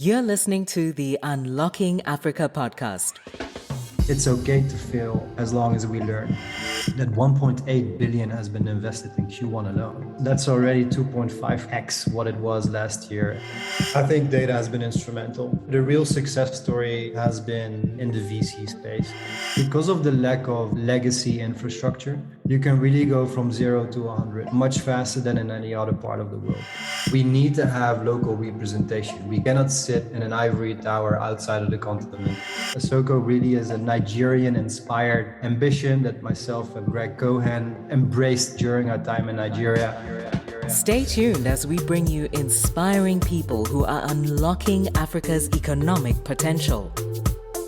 You're listening to the Unlocking Africa podcast. It's okay to fail as long as we learn. That 1.8 billion has been invested in Q1 alone. That's already 2.5x what it was last year. I think data has been instrumental. The real success story has been in the VC space. Because of the lack of legacy infrastructure, you can really go from 0 to 100 much faster than in any other part of the world. We need to have local representation. We cannot sit in an ivory tower outside of the continent. Asoko really is a Nigerian-inspired ambition that myself and Greg Cohen embraced during our time in Nigeria. Stay tuned as we bring you inspiring people who are unlocking Africa's economic potential.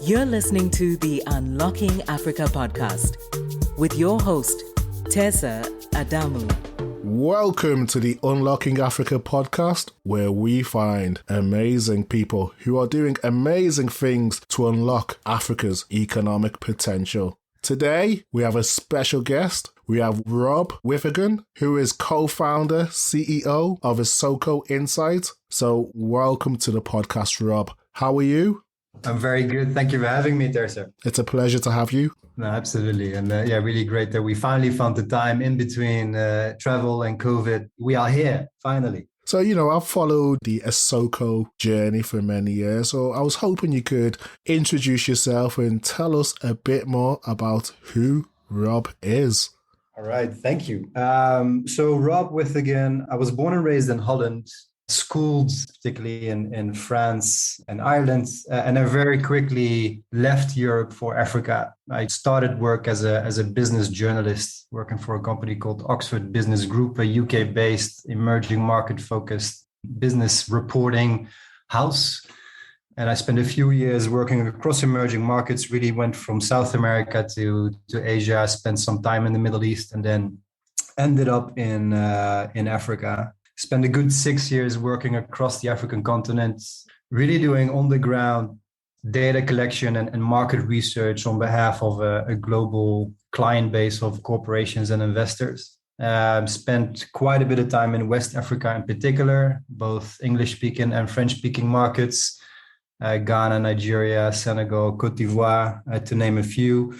You're listening to the Unlocking Africa podcast with your host, Tessa Adamu. Welcome to the Unlocking Africa podcast, where we find amazing people who are doing amazing things to unlock Africa's economic potential. Today, we have a special guest. We have Rob Withagen, who is co-founder, CEO of Asoko Insight. So welcome to the podcast, Rob. How are you? I'm very good. Thank you for having me there, sir. It's a pleasure to have you. No, absolutely. And really great that we finally found the time in between travel and COVID. We are here, finally. So, I've followed the Asoko journey for many years. So I was hoping you could introduce yourself and tell us a bit more about who Rob is. All right. Thank you. So Rob Withagen, I was born and raised in Holland, schooled particularly in France and Ireland, and I very quickly left Europe for Africa. I started work as a business journalist, working for a company called Oxford Business Group, a UK-based emerging market-focused business reporting house. And I spent a few years working across emerging markets, really went from South America to Asia. I spent some time in the Middle East and then ended up in Africa. Spent a good 6 years working across the African continent, really doing on-the-ground data collection and market research on behalf of a global client base of corporations and investors. Spent quite a bit of time in West Africa in particular, both English-speaking and French-speaking markets, Ghana, Nigeria, Senegal, Cote d'Ivoire, to name a few.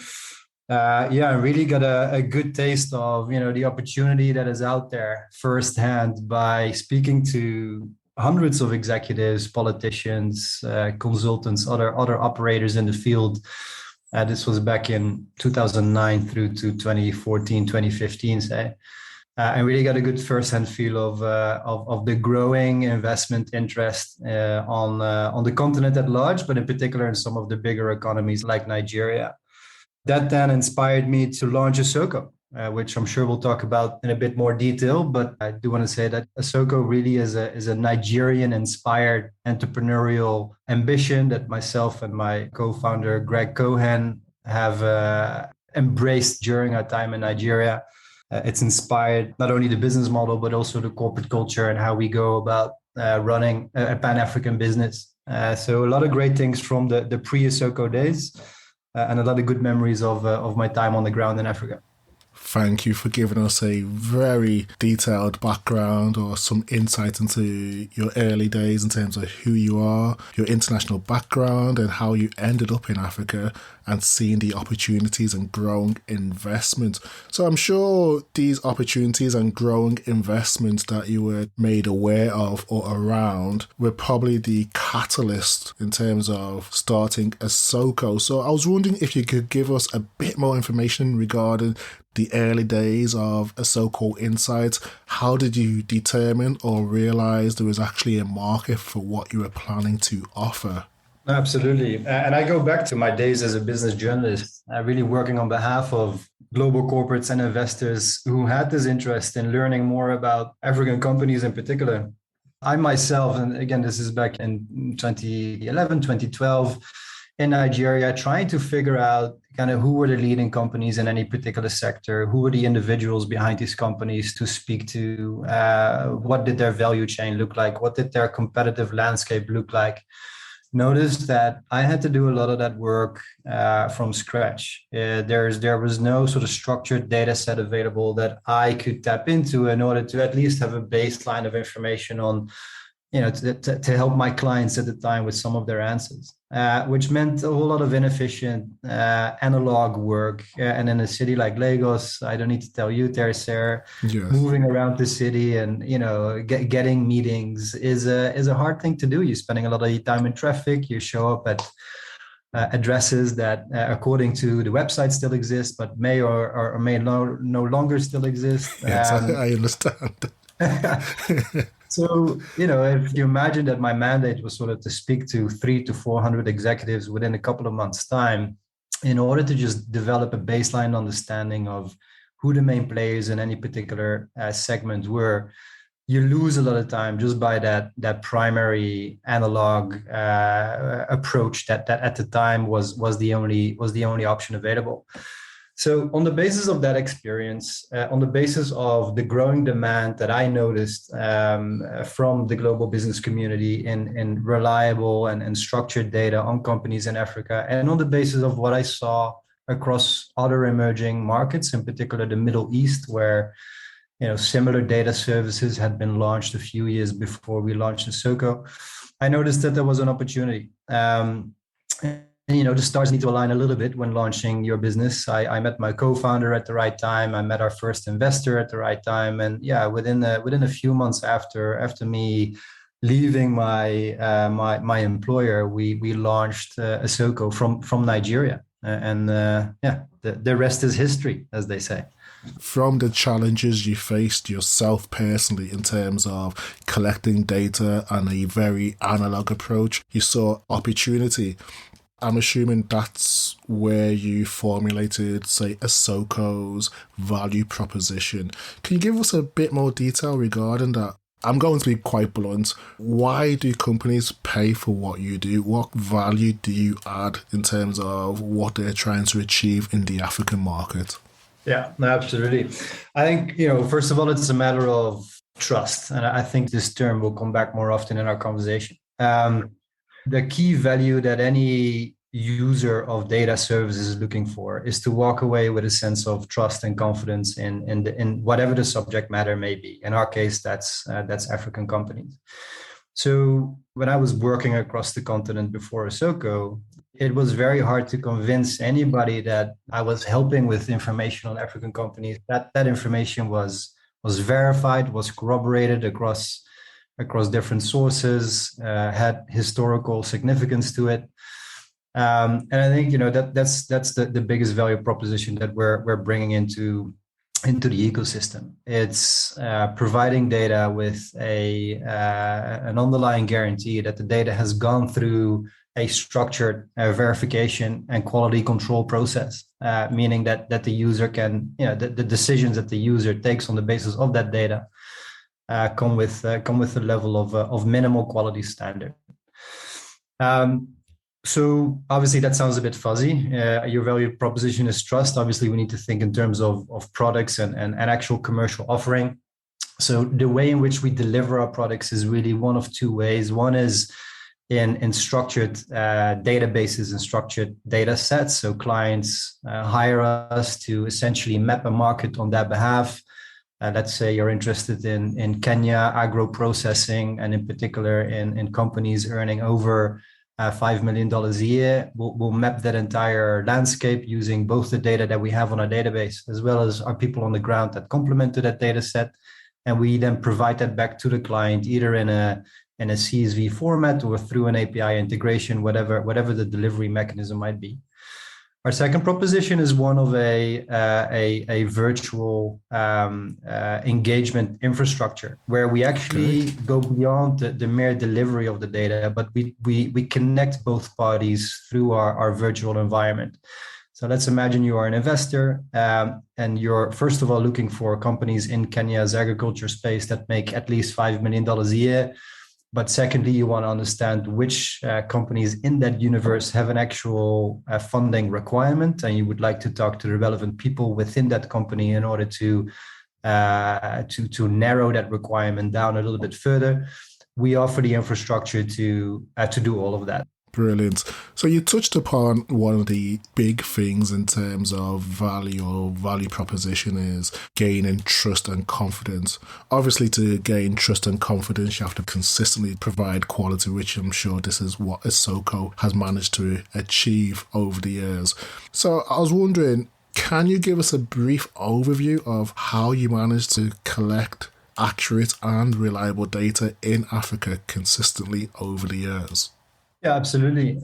I really got a good taste of, the opportunity that is out there firsthand by speaking to hundreds of executives, politicians, consultants, other operators in the field. This was back in 2009 through to 2014, 2015, say. I really got a good firsthand feel of the growing investment interest on the continent at large, but in particular in some of the bigger economies like Nigeria. That then inspired me to launch Asoko, which I'm sure we'll talk about in a bit more detail. But I do want to say that Asoko really is a Nigerian-inspired entrepreneurial ambition that myself and my co-founder, Greg Cohen, have embraced during our time in Nigeria. It's inspired not only the business model, but also the corporate culture and how we go about running a Pan-African business. So a lot of great things from the pre-Asoko days. And a lot of good memories of my time on the ground in Africa. Thank you for giving us a very detailed background or some insight into your early days in terms of who you are, your international background, and how you ended up in Africa and seeing the opportunities and growing investment. So I'm sure these opportunities and growing investments that you were made aware of or around were probably the catalyst in terms of starting Asoko. So I was wondering if you could give us a bit more information regarding the early days of Asoko Insight. How did you determine or realize there was actually a market for what you were planning to offer? Absolutely. And I go back to my days as a business journalist, really working on behalf of global corporates and investors who had this interest in learning more about African companies in particular. I myself, and again, this is back in 2011, 2012, in Nigeria, trying to figure out kind of who were the leading companies in any particular sector, who were the individuals behind these companies to speak to, what did their value chain look like, what did their competitive landscape look like. Noticed that I had to do a lot of that work from scratch. There was no sort of structured data set available that I could tap into in order to at least have a baseline of information on to help my clients at the time with some of their answers, which meant a whole lot of inefficient analog work. And in a city like Lagos, I don't need to tell you, Tercer, Yes. moving around the city and getting meetings is a hard thing to do. You're spending a lot of your time in traffic. You show up at addresses that, according to the website, still exist, but may or may no longer still exist. Yes, I understand. So, if you imagine that my mandate was sort of to speak to 300 to 400 executives within a couple of months' time, in order to just develop a baseline understanding of who the main players in any particular segment were, you lose a lot of time just by that primary analog approach that at the time was the only option available. So on the basis of that experience, on the basis of the growing demand that I noticed from the global business community in reliable and structured data on companies in Africa, and on the basis of what I saw across other emerging markets, in particular the Middle East, where similar data services had been launched a few years before we launched Isoko, I noticed that there was an opportunity. The stars need to align a little bit when launching your business. I met my co-founder at the right time. I met our first investor at the right time, and within a few months after me leaving my employer, we launched Isoko from Nigeria, and the rest is history, as they say. From the challenges you faced yourself personally in terms of collecting data and a very analog approach, you saw opportunity. I'm assuming that's where you formulated, say, Isoko's value proposition. Can you give us a bit more detail regarding that? I'm going to be quite blunt. Why do companies pay for what you do? What value do you add in terms of what they're trying to achieve in the African market? Yeah, no, absolutely. I think, first of all, it's a matter of trust. And I think this term will come back more often in our conversation. The key value that any user of data services is looking for is to walk away with a sense of trust and confidence in whatever the subject matter may be. In our case, that's African companies. So when I was working across the continent before Isoko, it was very hard to convince anybody that I was helping with information on African companies. That information was verified, was corroborated across different sources, had historical significance to it. And I think that's the biggest value proposition that we're bringing into the ecosystem. It's providing data with an underlying guarantee that the data has gone through a structured verification and quality control process, meaning that the user can, the decisions that the user takes on the basis of that data come with a level of minimal quality standard. So obviously that sounds a bit fuzzy. Your value proposition is trust. Obviously, we need to think in terms of products and actual commercial offering. So the way in which we deliver our products is really one of two ways. One is in structured databases and structured data sets. So clients hire us to essentially map a market on their behalf. Let's say you're interested in Kenya agro processing, and in particular in companies earning over $5 million a year. We'll map that entire landscape using both the data that we have on our database as well as our people on the ground that complement to that data set. And we then provide that back to the client, either in a CSV format or through an API integration, whatever the delivery mechanism might be. Our second proposition is one of a virtual engagement infrastructure, where we actually go beyond the mere delivery of the data, but we connect both parties through our virtual environment. So let's imagine you are an investor and you're, first of all, looking for companies in Kenya's agriculture space that make at least $5 million a year. But secondly, you want to understand which companies in that universe have an actual funding requirement, and you would like to talk to the relevant people within that company in order to narrow that requirement down a little bit further. We offer the infrastructure to do all of that. Brilliant. So you touched upon one of the big things in terms of value or value proposition is gaining trust and confidence. Obviously, to gain trust and confidence, you have to consistently provide quality, which I'm sure this is what Isoko has managed to achieve over the years. So I was wondering, can you give us a brief overview of how you managed to collect accurate and reliable data in Africa consistently over the years? Yeah, absolutely.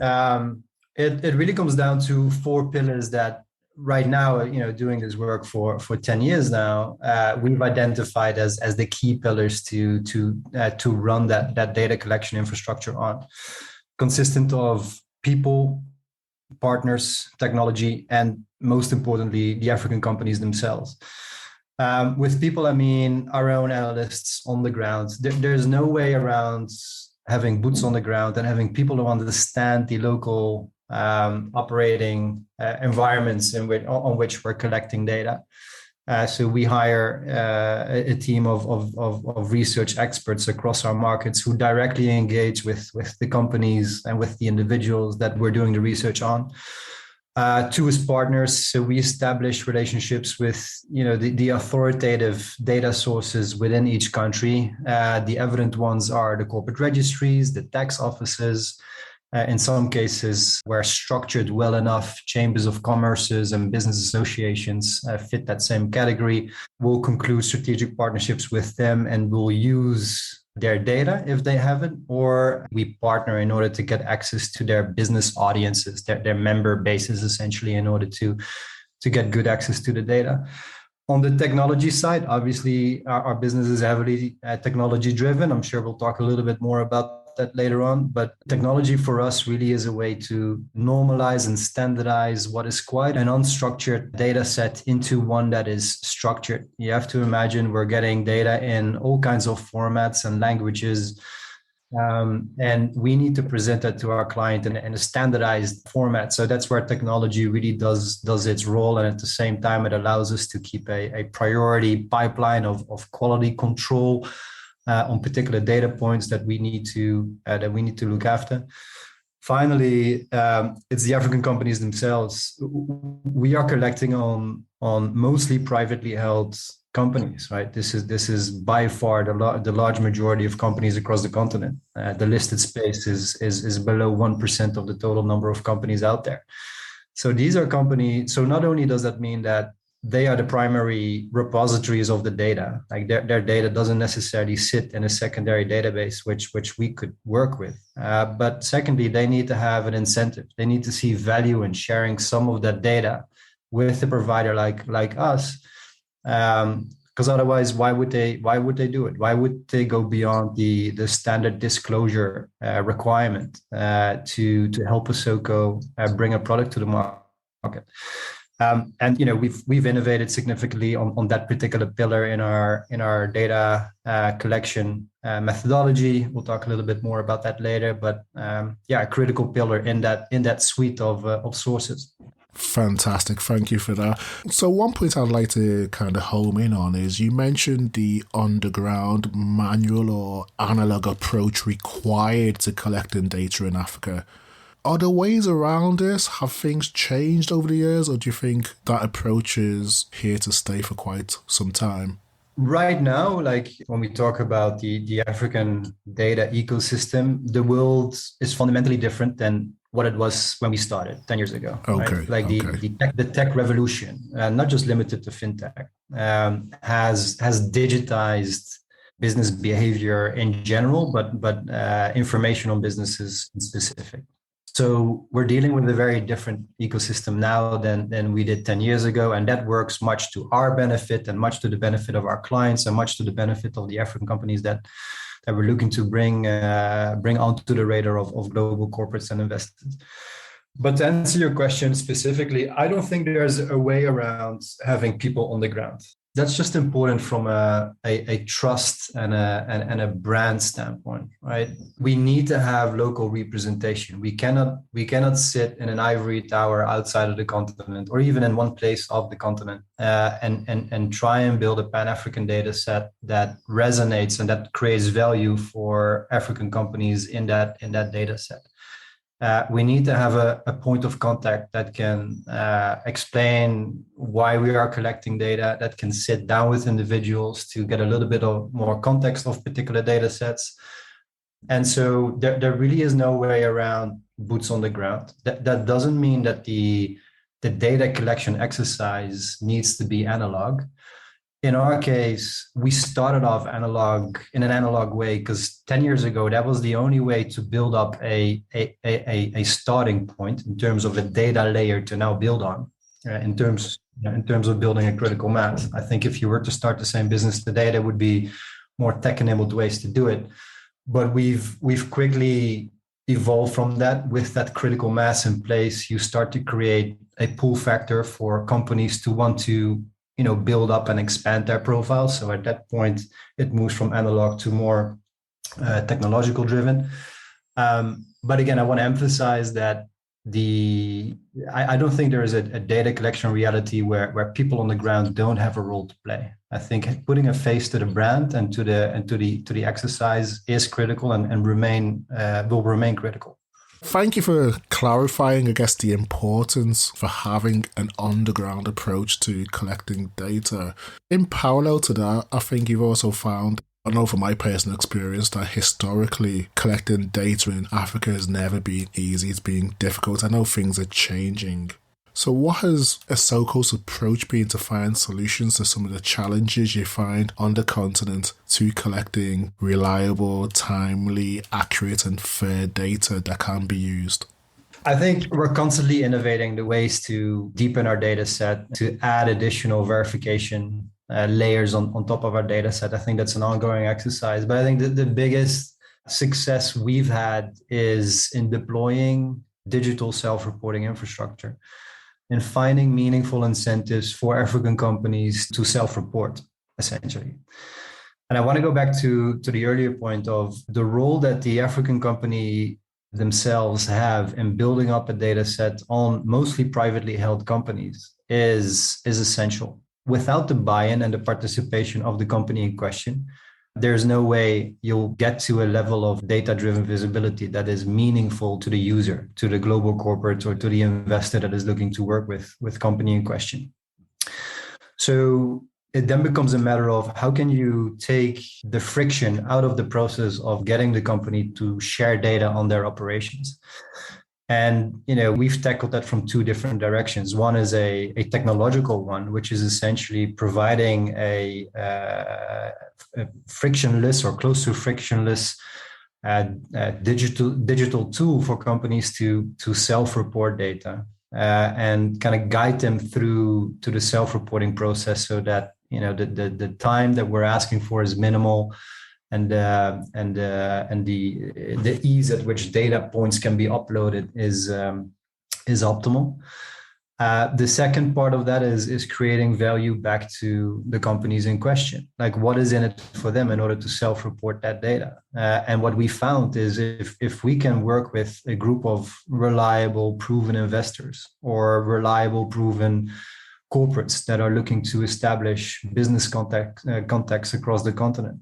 It really comes down to four pillars that right now, doing this work for 10 years now, we've identified as the key pillars to run that data collection infrastructure on, consistent of people, partners, technology, and most importantly, the African companies themselves. With people, I mean our own analysts on the ground. There's no way around having boots on the ground and having people who understand the local operating environments on which we're collecting data. So we hire a team of research experts across our markets who directly engage with the companies and with the individuals that we're doing the research on. Two is partners. So we establish relationships with, the authoritative data sources within each country. The evident ones are the corporate registries, the tax offices. In some cases, where structured well enough, chambers of commerces and business associations fit that same category. We'll conclude strategic partnerships with them and we'll use their data if they have it, or we partner in order to get access to their business audiences, their member bases, essentially, in order to get good access to the data. On the technology side, obviously, our business is heavily technology driven. I'm sure we'll talk a little bit more about that later on, but technology for us really is a way to normalize and standardize what is quite an unstructured data set into one that is structured. You have to imagine we're getting data in all kinds of formats and languages, and we need to present that to our client in a standardized format. So that's where technology really does its role, and at the same time, it allows us to keep a priority pipeline of quality control on particular data points that we need to look after. Finally, it's the African companies themselves. We are collecting on mostly privately held companies, right? This is by far the large majority of companies across the continent. The listed space is below 1% of the total number of companies out there. So these are companies. So not only does that mean that they are the primary repositories of the data. Like their data doesn't necessarily sit in a secondary database, which we could work with. But secondly, they need to have an incentive. They need to see value in sharing some of that data with a provider like us. Because otherwise, why would they do it? Why would they go beyond the standard disclosure requirement to help Isoko bring a product to the market? And we've innovated significantly on that particular pillar in our data collection methodology. We'll talk a little bit more about that later, but a critical pillar in that suite of sources. Fantastic. Thank you for that. So one point I'd like to kind of home in on is you mentioned the underground manual or analog approach required to collecting data in Africa. Are there ways around this? Have things changed over the years, or do you think that approach is here to stay for quite some time? Right now, like when we talk about the African data ecosystem, the world is fundamentally different than what it was when we started 10 years ago. Okay. Right? Like the tech revolution, not just limited to fintech, has digitized business behavior in general, but information on businesses in specific. So we're dealing with a very different ecosystem now than we did 10 years ago. And that works much to our benefit and much to the benefit of our clients and much to the benefit of the African companies that we're looking to bring onto the radar of global corporates and investors. But to answer your question specifically, I don't think there's a way around having people on the ground. That's just important from a trust and a brand standpoint, right? We need to have local representation. We cannot sit in an ivory tower outside of the continent or even in one place of the continent and try and build a Pan-African data set that resonates and that creates value for African companies in that data set. We need to have a point of contact that can explain why we are collecting data, that can sit down with individuals to get a little bit of more context of particular data sets. And so there really is no way around boots on the ground. That doesn't mean that the data collection exercise needs to be analog. In our case, we started off in an analog way because 10 years ago, that was the only way to build up a starting point in terms of a data layer to now build on, in terms of building a critical mass. I think if you were to start the same business today, there would be more tech-enabled ways to do it. But we've quickly evolved from that. With that critical mass in place, you start to create a pull factor for companies to want to build up and expand their profile. So at that point, it moves from analog to more technological driven. But again, I want to emphasize that I don't think there is a data collection reality where people on the ground don't have a role to play. I think putting a face to the brand and to the exercise is critical and will remain critical. Thank you for clarifying, I guess, the importance for having an underground approach to collecting data. In parallel to that, I think you've also found, I know from my personal experience, that historically collecting data in Africa has never been easy. It's been difficult. I know things are changing. So what has Asoko's approach been to find solutions to some of the challenges you find on the continent to collecting reliable, timely, accurate and fair data that can be used? I think we're constantly innovating the ways to deepen our data set, to add additional verification layers on top of our data set. I think that's an ongoing exercise. But I think the biggest success we've had is in deploying digital self-reporting infrastructure and finding meaningful incentives for African companies to self-report, essentially. And I want to go back to the earlier point of the role that the African company themselves have in building up a data set on mostly privately held companies is essential. Without the buy-in and the participation of the company in question, there's no way you'll get to a level of data-driven visibility that is meaningful to the user, to the global corporate, or to the investor that is looking to work with company in question. So it then becomes a matter of how can you take the friction out of the process of getting the company to share data on their operations. And we've tackled that from two different directions. One is a technological one, which is essentially providing a frictionless or close to frictionless digital tool for companies to self-report data and kind of guide them through to the self-reporting process, so that the time that we're asking for is minimal. And the ease at which data points can be uploaded is optimal. The second part of that is creating value back to the companies in question. Like, what is in it for them in order to self-report that data? And what we found is if we can work with a group of reliable, proven investors or reliable, proven corporates that are looking to establish business contacts across the continent,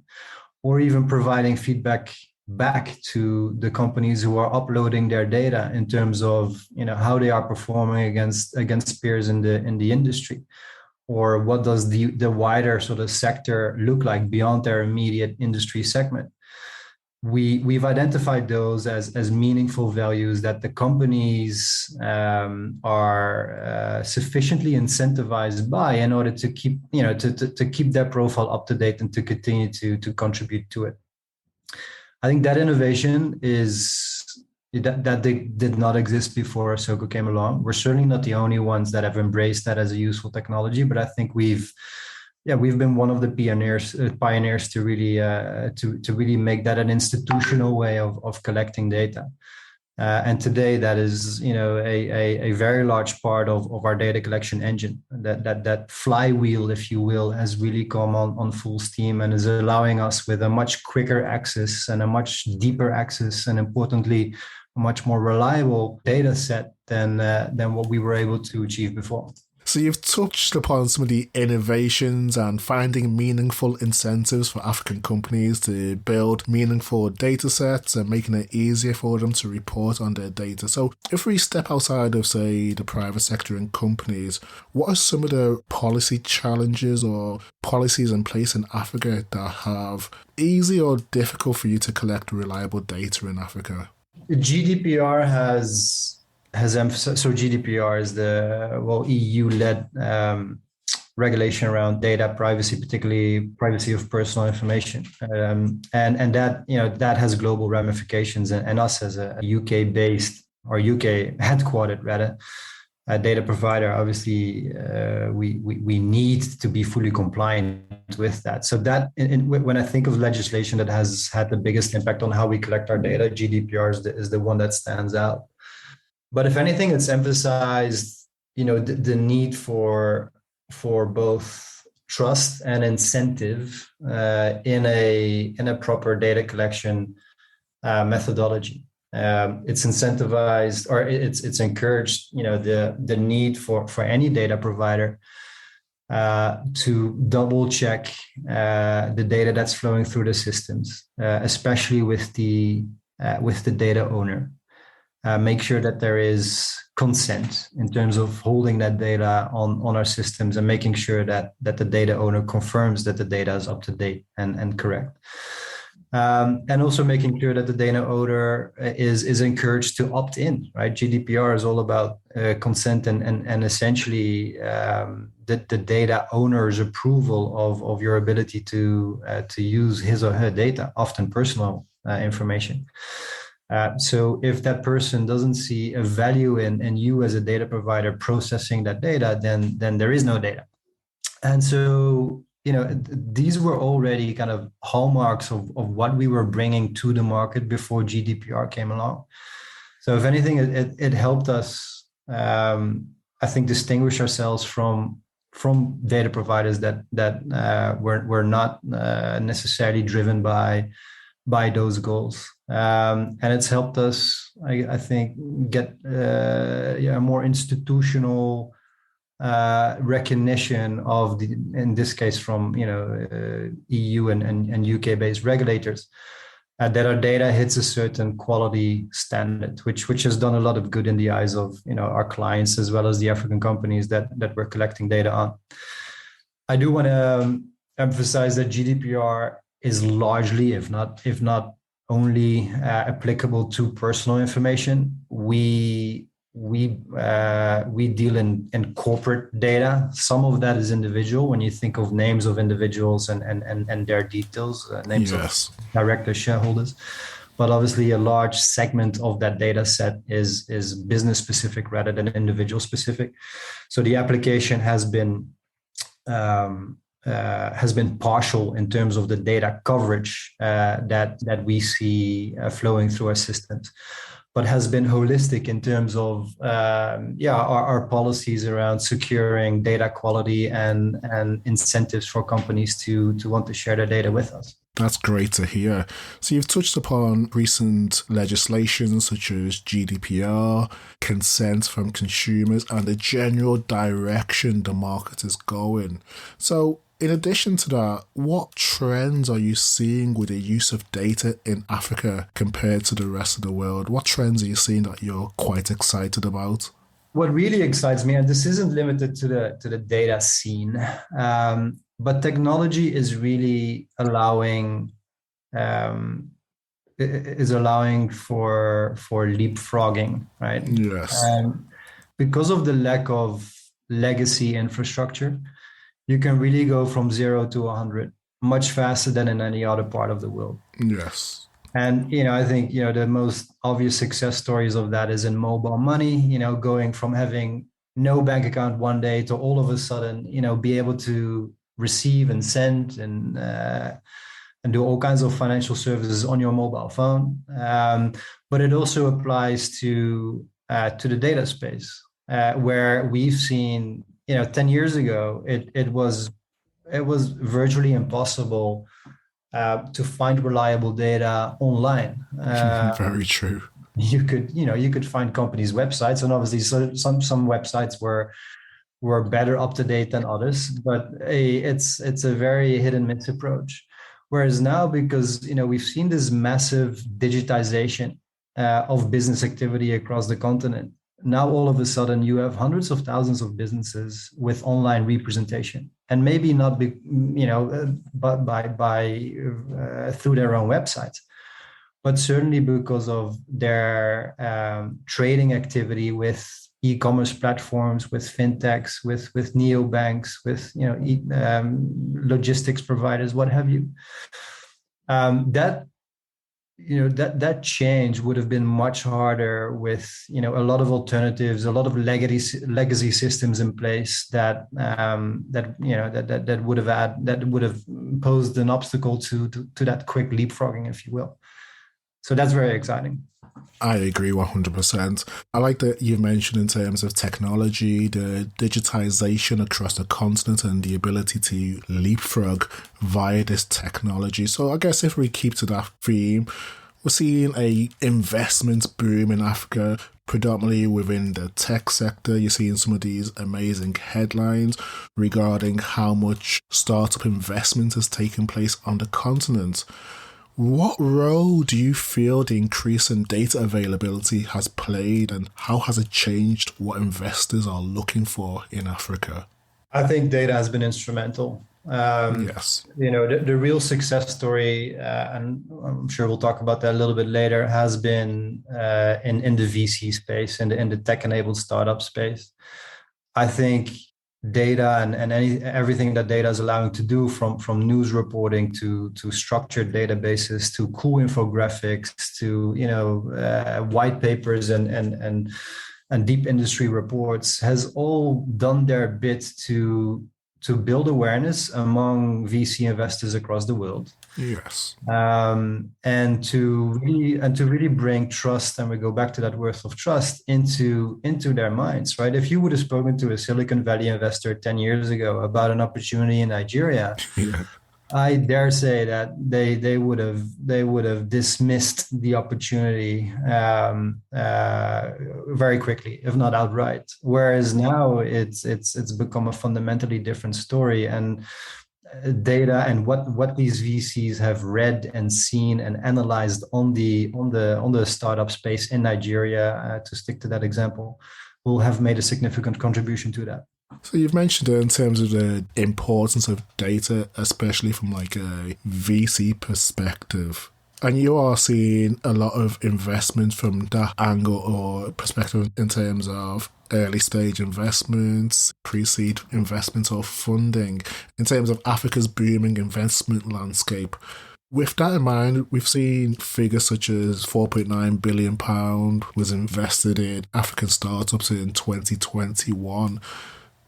or even providing feedback back to the companies who are uploading their data in terms of how they are performing against peers in the industry, or what does the wider sort of sector look like beyond their immediate industry segment. We've identified those as meaningful values that the companies are sufficiently incentivized by in order to keep to keep their profile up to date and to continue to contribute to it. I think that innovation that did not exist before Asoko came along. We're certainly not the only ones that have embraced that as a useful technology, but I think we've been one of the pioneers to really make that an institutional way of collecting data. And today, that is a very large part of our data collection engine. That flywheel, if you will, has really come on full steam and is allowing us with a much quicker access and a much deeper access, and importantly, a much more reliable data set than what we were able to achieve before. So you've touched upon some of the innovations and finding meaningful incentives for African companies to build meaningful data sets and making it easier for them to report on their data. So if we step outside of, say, the private sector and companies, what are some of the policy challenges or policies in place in Africa that have easy or difficult for you to collect reliable data in Africa? GDPR has emphasized. So GDPR is the EU-led regulation around data privacy, particularly privacy of personal information, and that that has global ramifications. And us as a UK-based or UK headquartered rather data provider, obviously we need to be fully compliant with that. So that when I think of legislation that has had the biggest impact on how we collect our data, GDPR is the one that stands out. But if anything, it's emphasized, the need for both trust and incentive in a proper data collection methodology. It's incentivized, or it's encouraged, the need for any data provider to double check the data that's flowing through the systems, especially with the data owner. Make sure that there is consent in terms of holding that data on our systems and making sure that the data owner confirms that the data is up to date and correct. And also making sure that the data owner is encouraged to opt in, right? GDPR is all about consent and essentially the data owner's approval of your ability to use his or her data, often personal information. So if that person doesn't see a value in you as a data provider processing that data, then there is no data. And so, these were already kind of hallmarks of what we were bringing to the market before GDPR came along. So if anything, it helped us, I think, distinguish ourselves from data providers that were not necessarily driven by those goals. And it's helped us, I think, get a more institutional recognition of in this case from EU and UK based regulators that our data hits a certain quality standard, which has done a lot of good in the eyes of our clients as well as the African companies that we're collecting data on. I do want to emphasize that GDPR is largely, if not only applicable to personal information. We deal in corporate data. Some of that is individual when you think of names of individuals and their details, names yes. of directors, shareholders. But obviously a large segment of that data set is business specific rather than individual specific. So the application has been partial in terms of the data coverage that we see flowing through our systems, but has been holistic in terms of our policies around securing data quality and incentives for companies to want to share their data with us. That's great to hear. So you've touched upon recent legislation such as GDPR, consent from consumers, and the general direction the market is going. So in addition to that, what trends are you seeing with the use of data in Africa compared to the rest of the world? What trends are you seeing that you're quite excited about? What really excites me, and this isn't limited to the data scene, but technology is really allowing for leapfrogging, right? Yes. Because of the lack of legacy infrastructure, you can really go from 0 to 100 much faster than in any other part of the world. Yes. And, I think, the most obvious success stories of that is in mobile money, going from having no bank account one day to all of a sudden, be able to receive and send and do all kinds of financial services on your mobile phone. But it also applies to the data space, where we've seen, 10 years ago, it was virtually impossible to find reliable data online. Very true. You could find companies' websites, and obviously some websites were were better up to date than others, but it's a very hit and miss approach. Whereas now, because we've seen this massive digitization of business activity across the continent, now all of a sudden you have hundreds of thousands of businesses with online representation, and maybe not be, but by through their own websites, but certainly because of their trading activity with e-commerce platforms, with fintechs, with neobanks, with logistics providers, what have you. That change would have been much harder with a lot of alternatives, a lot of legacy systems in place that would have posed an obstacle to that quick leapfrogging, if you will. So that's very exciting. I agree 100%. I like that you mentioned in terms of technology, the digitization across the continent and the ability to leapfrog via this technology. So I guess if we keep to that theme, we're seeing a investment boom in Africa, predominantly within the tech sector. You're seeing some of these amazing headlines regarding how much startup investment has taken place on the continent. What role do you feel the increase in data availability has played, and how has it changed what investors are looking for in Africa? I think data has been instrumental. Yes. The real success story, and I'm sure we'll talk about that a little bit later, has been in the VC space, in the tech-enabled startup space. I think data and everything that data is allowing to do, from news reporting to structured databases to cool infographics to white papers and deep industry reports, has all done their bit to build awareness among VC investors across the world. Yes. And to really bring trust, and we go back to that word of trust, into their minds, right? If you would have spoken to a Silicon Valley investor 10 years ago about an opportunity in Nigeria, I dare say that they would have dismissed the opportunity very quickly, if not outright. Whereas now it's become a fundamentally different story, and data and what these VCs have read and seen and analyzed on the startup space in Nigeria, to stick to that example, will have made a significant contribution to that. So you've mentioned it in terms of the importance of data, especially from like a VC perspective. And you are seeing a lot of investment from that angle or perspective in terms of early stage investments, pre-seed investments or funding, in terms of Africa's booming investment landscape. With that in mind, we've seen figures such as £4.9 billion was invested in African startups in 2021.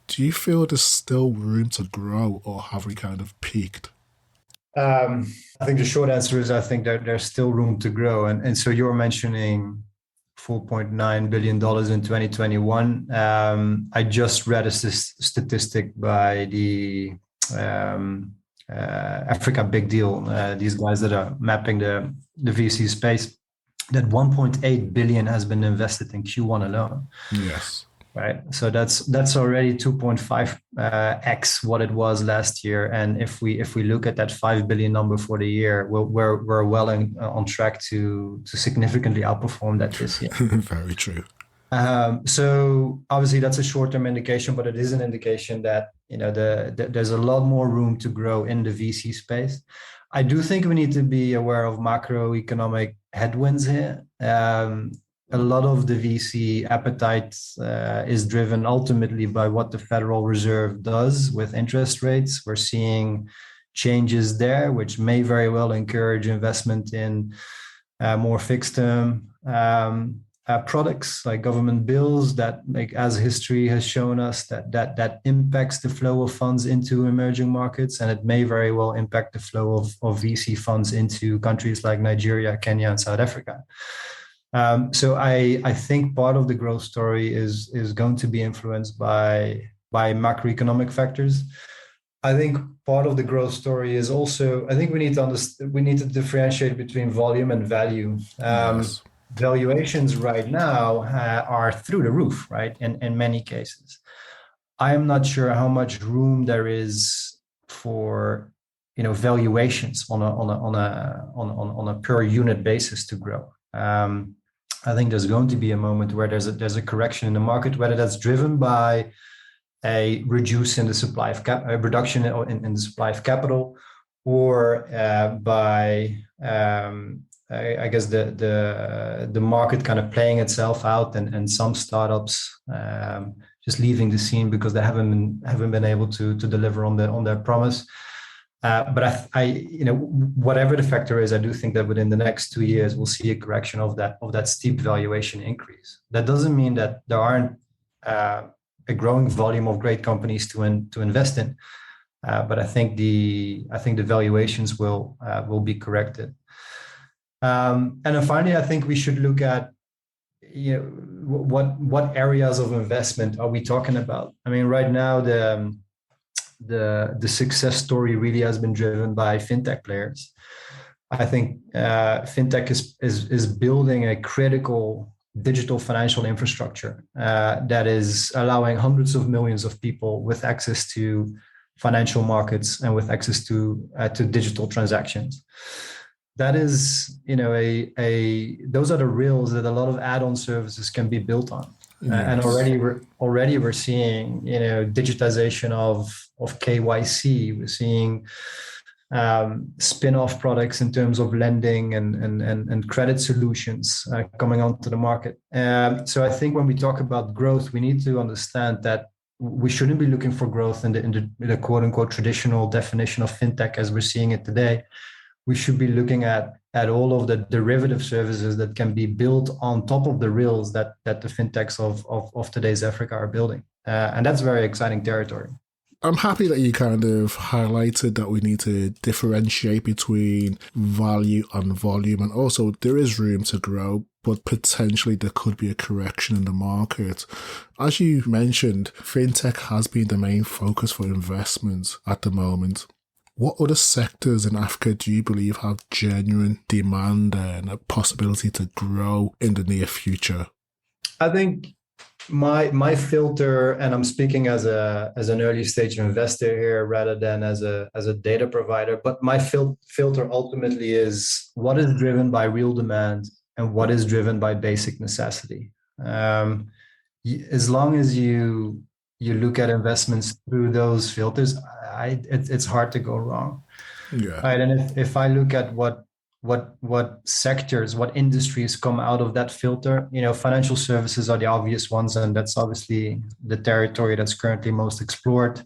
Do you feel there's still room to grow, or have we kind of peaked? I think the short answer is I think that there's still room to grow. And so you're mentioning $4.9 billion in 2021. I just read a statistic by the Africa Big Deal, these guys that are mapping the VC space, that 1.8 billion has been invested in Q1 alone. Yes. Right. So that's already 2.5x what it was last year. And if we look at that 5 billion number for the year, we're well on track to significantly outperform that this year. Very true. So obviously that's a short-term indication, but it is an indication that there's a lot more room to grow in the VC space. I do think we need to be aware of macroeconomic headwinds here. A lot of the VC appetite is driven ultimately by what the Federal Reserve does with interest rates. We're seeing changes there, which may very well encourage investment in more fixed-term products like government bills. That, like as history has shown us, that impacts the flow of funds into emerging markets, and it may very well impact the flow of VC funds into countries like Nigeria, Kenya, and South Africa. So I think part of the growth story is going to be influenced by macroeconomic factors. I think part of the growth story is also, I think we need to differentiate between volume and value. Yes. Valuations right now are through the roof, right? In many cases. I am not sure how much room there is for valuations on a per unit basis to grow. I think there's going to be a moment where there's a correction in the market, whether that's driven by a reduction in the supply of reduction in the supply of capital, or by I guess the market kind of playing itself out, and some startups just leaving the scene because they haven't been able to deliver on their promise. But whatever the factor is, I do think that within the next 2 years we'll see a correction of that steep valuation increase. That doesn't mean that there aren't a growing volume of great companies to invest in, but I think the valuations will be corrected. And then finally, I think we should look at what areas of investment are we talking about. I mean, right now the success story really has been driven by fintech players. I think fintech is building a critical digital financial infrastructure that is allowing hundreds of millions of people with access to financial markets and with access to digital transactions. That is, those are the rails that a lot of add-on services can be built on. Yes. And already we're seeing, digitization of KYC. We're seeing spin-off products in terms of lending and credit solutions coming onto the market. So I think when we talk about growth, we need to understand that we shouldn't be looking for growth in the quote unquote traditional definition of fintech as we're seeing it today. We should be looking at all of the derivative services that can be built on top of the rails that the fintechs of today's Africa are building. And that's very exciting territory. I'm happy that you kind of highlighted that we need to differentiate between value and volume, and also there is room to grow, but potentially there could be a correction in the market. As you mentioned, fintech has been the main focus for investments at the moment. What other sectors in Africa do you believe have genuine demand and a possibility to grow in the near future? I think my filter, and I'm speaking as an early stage investor here rather than as a data provider, but my filter ultimately is what is driven by real demand and what is driven by basic necessity. As long as you look at investments through those filters, it's hard to go wrong. Yeah. Right. And if I look at what sectors, what industries come out of that filter, financial services are the obvious ones, and that's obviously the territory that's currently most explored.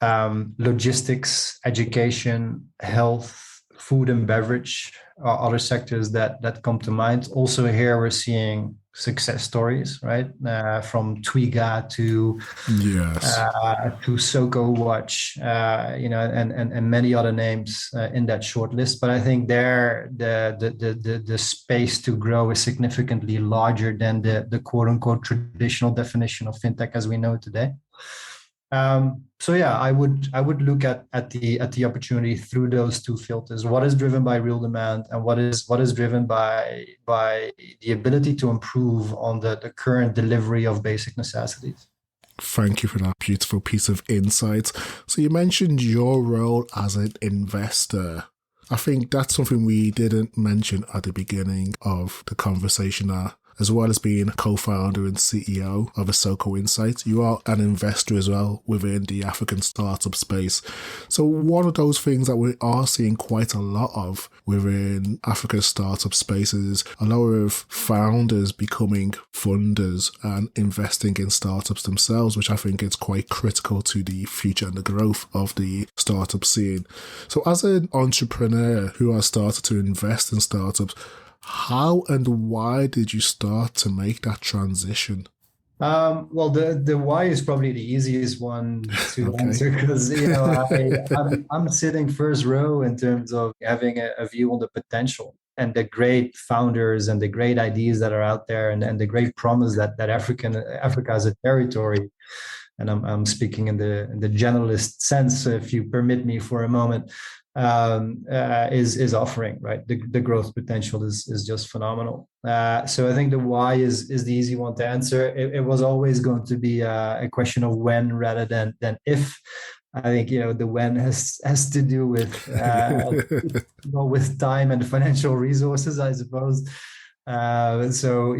Logistics, education, health, food and beverage are other sectors that come to mind. Also here we're seeing success stories, right? From Twiga to Soko Watch, and many other names in that short list. But I think there the space to grow is significantly larger than the quote unquote traditional definition of fintech as we know it today. So yeah, I would look at the opportunity through those two filters. What is driven by real demand, and what is driven by the ability to improve on the current delivery of basic necessities. Thank you for that beautiful piece of insight. So you mentioned your role as an investor. I think that's something we didn't mention at the beginning of the conversation there. As well as being a co-founder and CEO of Soko Insight, you are an investor as well within the African startup space. So one of those things that we are seeing quite a lot of within Africa's startup space is a lot of founders becoming funders and investing in startups themselves, which I think is quite critical to the future and the growth of the startup scene. So as an entrepreneur who has started to invest in startups, how and why did you start to make that transition? Well, the why is probably the easiest one to answer, because I'm sitting first row in terms of having a view on the potential and the great founders and the great ideas that are out there, and the great promise that Africa as a territory. And I'm speaking in the generalist sense, if you permit me for a moment. is offering, right? The growth potential is just phenomenal. So I think the why is the easy one to answer. It was always going to be a question of when rather than if. I think the when has to do with with time and financial resources, I suppose. So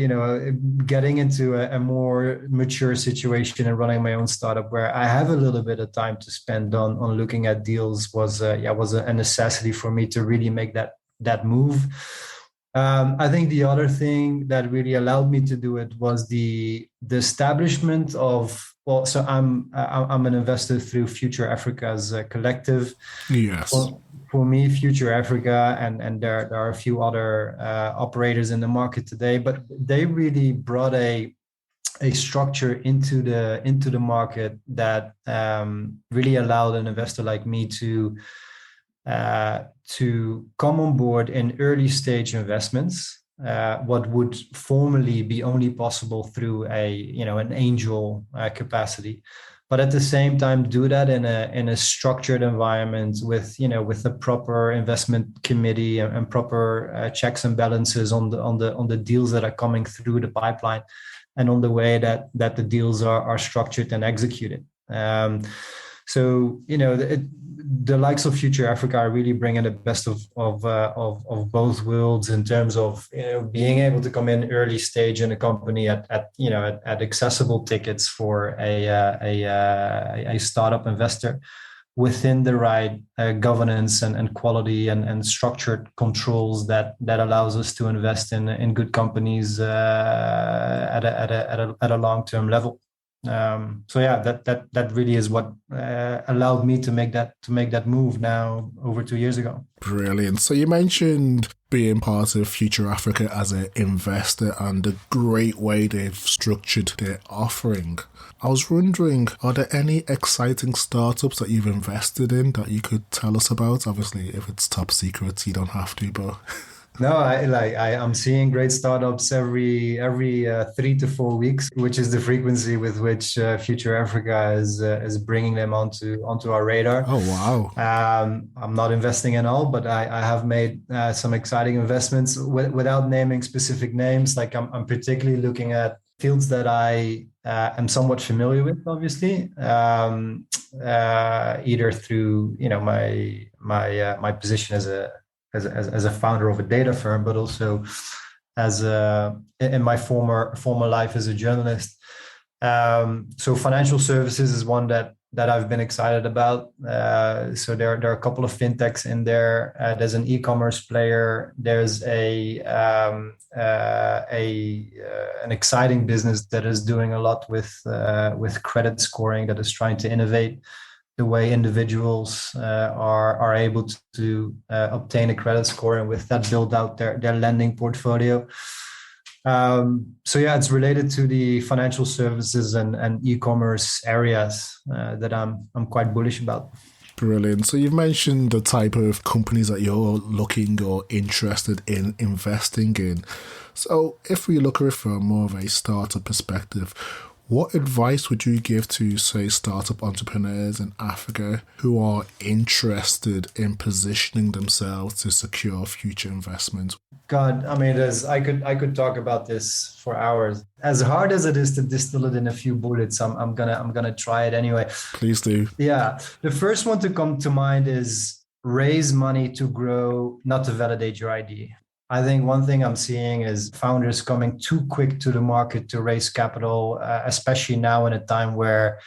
getting into a more mature situation and running my own startup where I have a little bit of time to spend on looking at deals was a necessity for me to really make that move. I think the other thing that really allowed me to do it was the establishment of, well, so I'm an investor through Future Africa's collective. Yes. For me, Future Africa and there are a few other operators in the market today, but they really brought a structure into the market that really allowed an investor like me to come on board in early stage investments, what would formerly be only possible through an angel capacity, but at the same time do that in a structured environment with the proper investment committee and proper checks and balances on the deals that are coming through the pipeline, and on the way that the deals are structured and executed. So the likes of Future Africa are really bringing the best of both worlds in terms of being able to come in early stage in a company at accessible tickets for a startup investor within the right governance and quality and structured controls that allows us to invest in good companies at a long-term level. So yeah, that really is what allowed me to make that move now over 2 years ago. Brilliant. So you mentioned being part of Future Africa as an investor and the great way they've structured their offering. I was wondering, are there any exciting startups that you've invested in that you could tell us about? Obviously, if it's top secret, you don't have to, but... No, I'm seeing great startups every 3 to 4 weeks, which is the frequency with which Future Africa is bringing them onto our radar. Oh wow! I'm not investing in all, but I have made some exciting investments without naming specific names. Like I'm particularly looking at fields that I am somewhat familiar with, obviously, either through my position as a founder of a data firm, but also in my former life as a journalist. So financial services is one that I've been excited about. So there are a couple of fintechs in there. There's an e-commerce player. There's an exciting business that is doing a lot with credit scoring, that is trying to innovate the way individuals are able to obtain a credit score, and with that build out their lending portfolio. So yeah, it's related to the financial services and e-commerce areas that I'm quite bullish about. Brilliant. So you've mentioned the type of companies that you're looking or interested in investing in. So if we look at it from more of a startup perspective, what advice would you give to, say, startup entrepreneurs in Africa who are interested in positioning themselves to secure future investments? God, I mean, I could talk about this for hours. As hard as it is to distill it in a few bullets, I'm gonna try it anyway. Please do. Yeah, the first one to come to mind is raise money to grow, not to validate your idea. I think one thing I'm seeing is founders coming too quick to the market to raise capital, especially now in a time where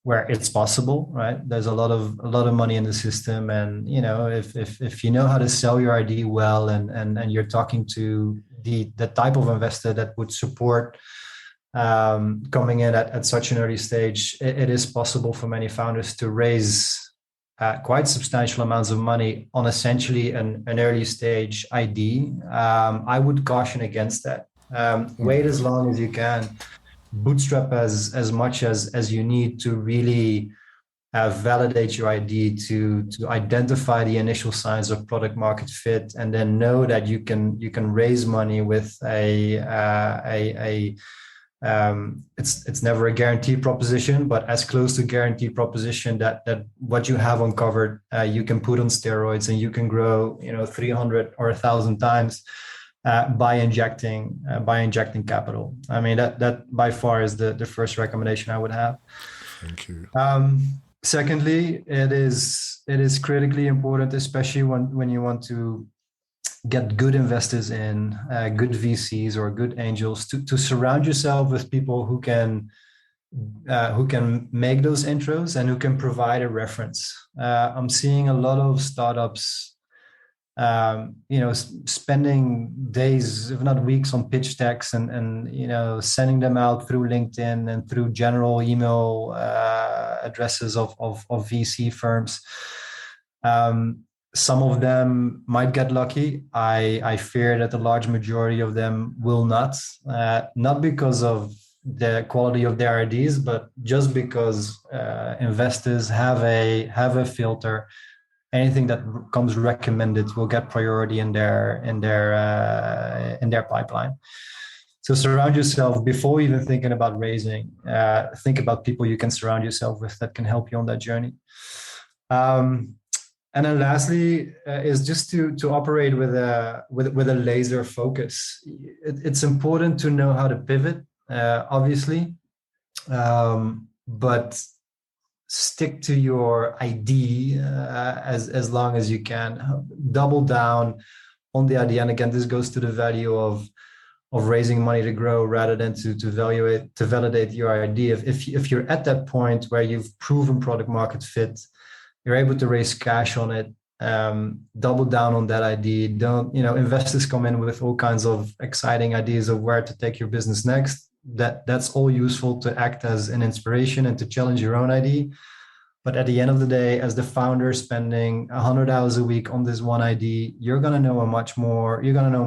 it's possible, right? There's a lot of money in the system, and if you know how to sell your idea well, and you're talking to the type of investor that would support coming in at such an early stage, it is possible for many founders to raise quite substantial amounts of money on essentially an early stage ID. I would caution against that. Wait as long as you can. Bootstrap as much as you need to really validate your ID, to identify the initial signs of product market fit, and then know that you can raise money with a It's never a guaranteed proposition, but as close to guaranteed proposition that what you have uncovered, you can put on steroids and you can grow, 300 or 1,000 times by injecting capital. I mean, that by far is the first recommendation I would have. Thank you. Secondly, it is critically important, especially when you want to get good investors in, good VCs or good angels, to surround yourself with people who can make those intros and who can provide a reference. I'm seeing a lot of startups, spending days, if not weeks, on pitch decks and sending them out through LinkedIn and through general email addresses of VC firms. Some of them might get lucky. I fear that the large majority of them will not because of the quality of their ideas, but just because investors have a filter. Anything that comes recommended will get priority in their pipeline. So surround yourself before even thinking about raising. Think about people you can surround yourself with that can help you on that journey. And then lastly is just to operate with a laser focus. It's important to know how to pivot, obviously, but stick to your ID as long as you can. Double down on the idea. And again, this goes to the value of raising money to grow rather than to validate your idea. If you're at that point where you've proven product market fit, you're able to raise cash on it, double down on that idea. Investors come in with all kinds of exciting ideas of where to take your business next. That's all useful to act as an inspiration and to challenge your own idea. But at the end of the day, as the founder spending 100 hours a week on this one idea, you're going to know much more. You're going to know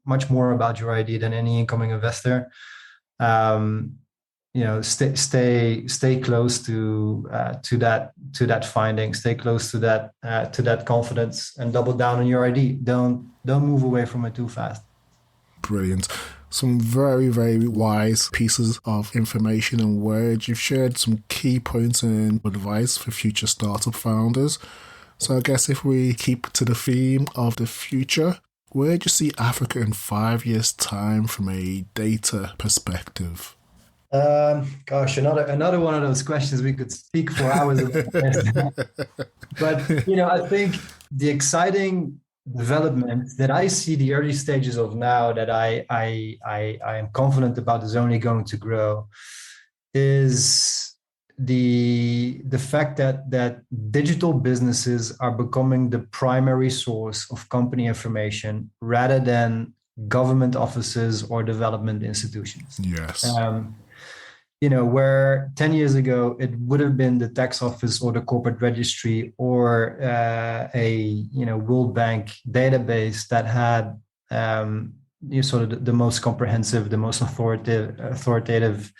much more about your idea than any incoming investor. Stay close to that finding. Stay close to that confidence, and double down on your idea. Don't move away from it too fast. Brilliant. Some very, very wise pieces of information and words. You've shared some key points and advice for future startup founders. So I guess if we keep to the theme of the future, where do you see Africa in 5 years' time from a data perspective? Another one of those questions we could speak for hours about. But I think the exciting development that I see the early stages of now, that I am confident about is only going to grow, is the fact that digital businesses are becoming the primary source of company information rather than government offices or development institutions. Yes. Where 10 years ago, it would have been the tax office or the corporate registry or a World Bank database that had sort of the most comprehensive, the most authoritative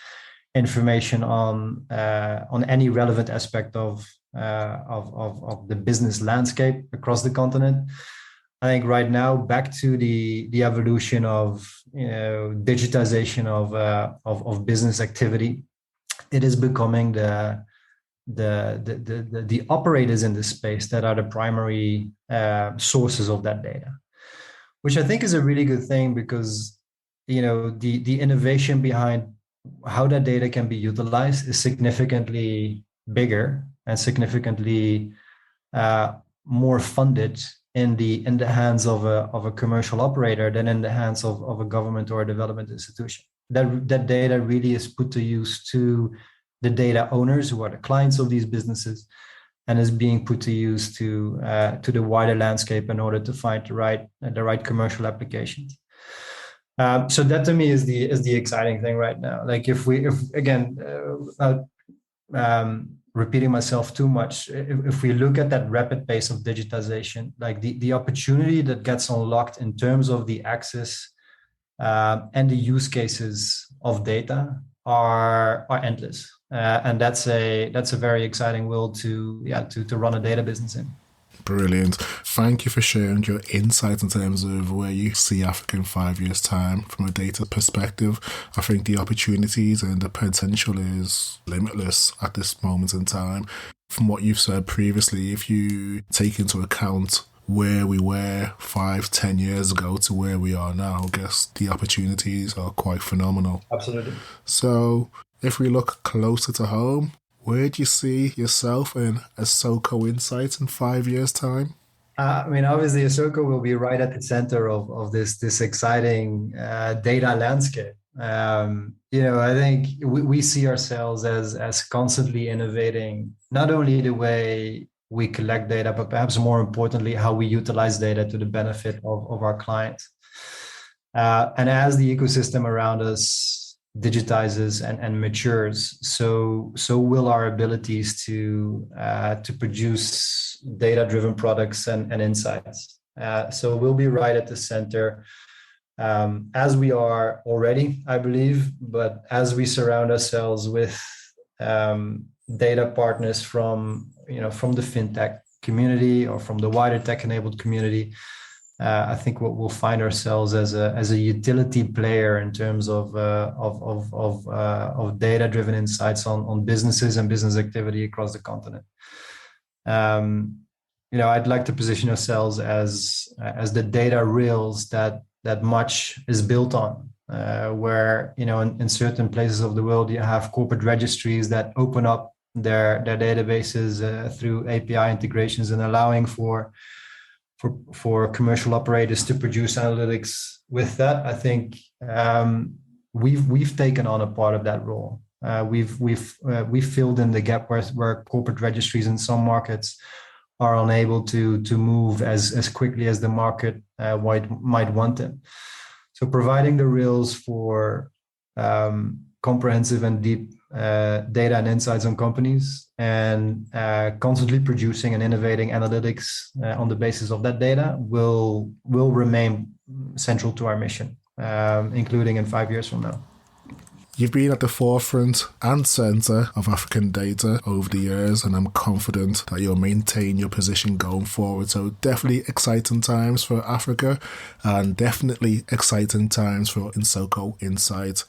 information on any relevant aspect of the business landscape across the continent. I think right now, back to the evolution of digitization of business activity, it is becoming the operators in this space that are the primary sources of that data, which I think is a really good thing, because the innovation behind how that data can be utilized is significantly bigger and significantly more funded in the hands of a commercial operator than in the hands of a government or a development institution. That data really is put to use to the data owners, who are the clients of these businesses, and is being put to use to the wider landscape in order to find the right commercial applications. So that to me is the exciting thing right now. Like if repeating myself too much, if we look at that rapid pace of digitization, like the opportunity that gets unlocked in terms of the access and the use cases of data are endless, and that's a very exciting world to run a data business in. Brilliant. Thank you for sharing your insights in terms of where you see Africa in 5 years' time from a data perspective. I think the opportunities and the potential is limitless at this moment in time. From what you've said previously, if you take into account where we were 5-10 years ago to where we are now, I guess the opportunities are quite phenomenal. Absolutely. So if we look closer to home, where do you see yourself and Isoko Insights in 5 years' time? Obviously, Isoko will be right at the center of this exciting data landscape. I think we see ourselves as constantly innovating, not only the way we collect data, but perhaps more importantly, how we utilize data to the benefit of our clients. And as the ecosystem around us digitizes and matures, so will our abilities to produce data-driven products and insights. So we'll be right at the center, as we are already, I believe. But as we surround ourselves with data partners from the fintech community or from the wider tech-enabled community, I think we'll find ourselves as a utility player in terms of data-driven insights on businesses and business activity across the continent. I'd like to position ourselves as the data rails that much is built on. Where in certain places of the world you have corporate registries that open up their databases through API integrations and allowing for commercial operators to produce analytics with that. I think we've taken on a part of that role. We've filled in the gap where corporate registries in some markets are unable to move as quickly as the market might want them. So providing the rails for comprehensive and deep data and insights on companies, and constantly producing and innovating analytics on the basis of that data will remain central to our mission, including in 5 years from now. You've been at the forefront and centre of African data over the years, and I'm confident that you'll maintain your position going forward. So definitely exciting times for Africa, and definitely exciting times for Isoko Insight.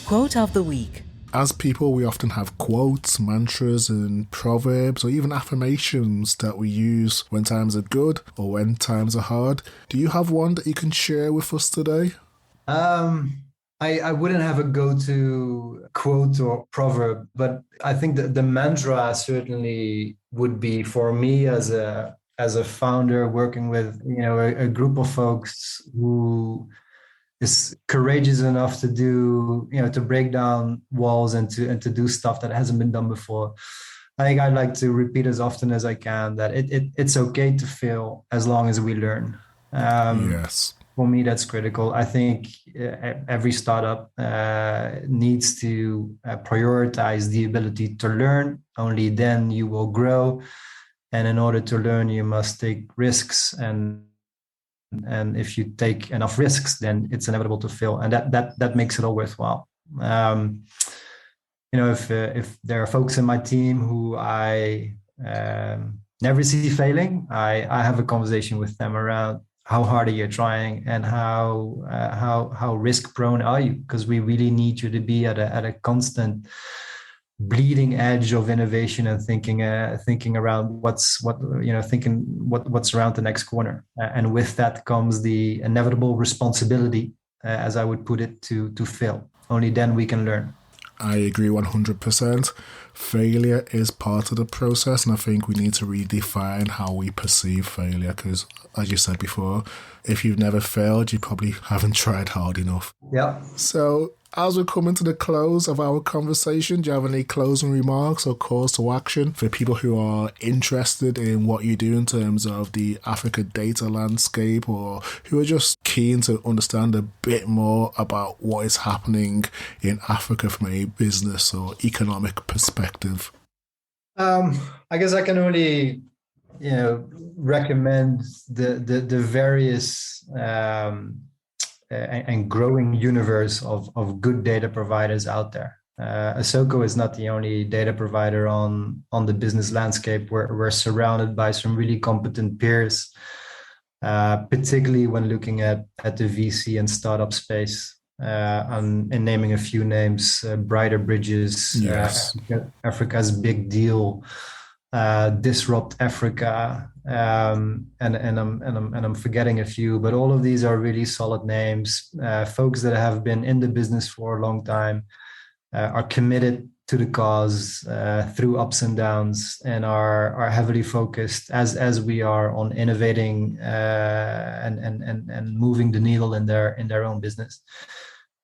Quote of the week. As people, we often have quotes, mantras, and proverbs, or even affirmations that we use when times are good or when times are hard. Do you have one that you can share with us today? I wouldn't have a go-to quote or proverb, but I think that the mantra certainly would be, for me as a founder working with a group of folks who is courageous enough to do, to break down walls and to do stuff that hasn't been done before. I think I'd like to repeat as often as I can that it's okay to fail as long as we learn. Yes. For me, that's critical. I think every startup needs to prioritize the ability to learn. Only then you will grow. And in order to learn, you must take risks. And if you take enough risks, then it's inevitable to fail. And that makes it all worthwhile. If there are folks in my team who I never see failing, I have a conversation with them around how hard are you trying and how risk prone are you? Because we really need you to be at a constant bleeding edge of innovation and thinking around what's around the next corner. And with that comes the inevitable responsibility, as I would put it, to fail. Only then we can learn. I agree 100%. Failure is part of the process, and I think we need to redefine how we perceive failure, because, as you said before, if you've never failed, you probably haven't tried hard enough. Yeah. So, as we're coming to the close of our conversation, do you have any closing remarks or calls to action for people who are interested in what you do in terms of the Africa data landscape, or who are just keen to understand a bit more about what is happening in Africa from a business or economic perspective? I guess I can only recommend the various and growing universe of good data providers out there. Asoko is not the only data provider on the business landscape. We're surrounded by some really competent peers, particularly when looking at the VC and startup space. And naming a few names, Brighter Bridges, Yes. Africa's Big Deal, Disrupt Africa, and I'm forgetting a few, but all of these are really solid names. Folks that have been in the business for a long time, are committed to the cause through ups and downs, and are heavily focused as we are on innovating and moving the needle in their own business.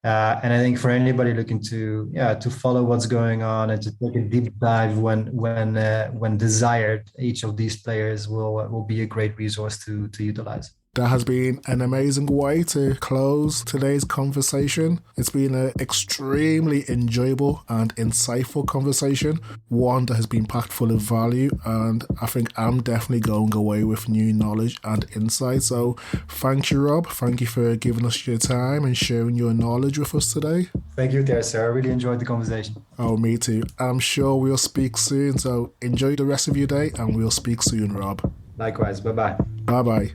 And I think for anybody looking to follow what's going on and to take a deep dive when desired, each of these players will be a great resource to utilize. That has been an amazing way to close today's conversation. It's been an extremely enjoyable and insightful conversation, one that has been packed full of value, and I think I'm definitely going away with new knowledge and insight. So thank you, Rob. Thank you for giving us your time and sharing your knowledge with us today. Thank you, there, sir. I really enjoyed the conversation. Oh, me too. I'm sure we'll speak soon. So enjoy the rest of your day, and we'll speak soon, Rob. Likewise. Bye-bye. Bye-bye.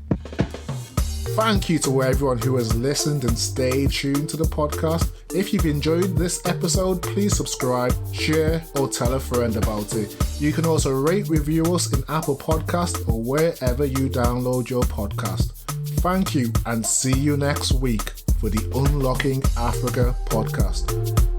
Thank you to everyone who has listened and stayed tuned to the podcast. If you've enjoyed this episode, please subscribe, share, or tell a friend about it. You can also rate, review us in Apple Podcasts or wherever you download your podcast. Thank you, and see you next week for the Unlocking Africa podcast.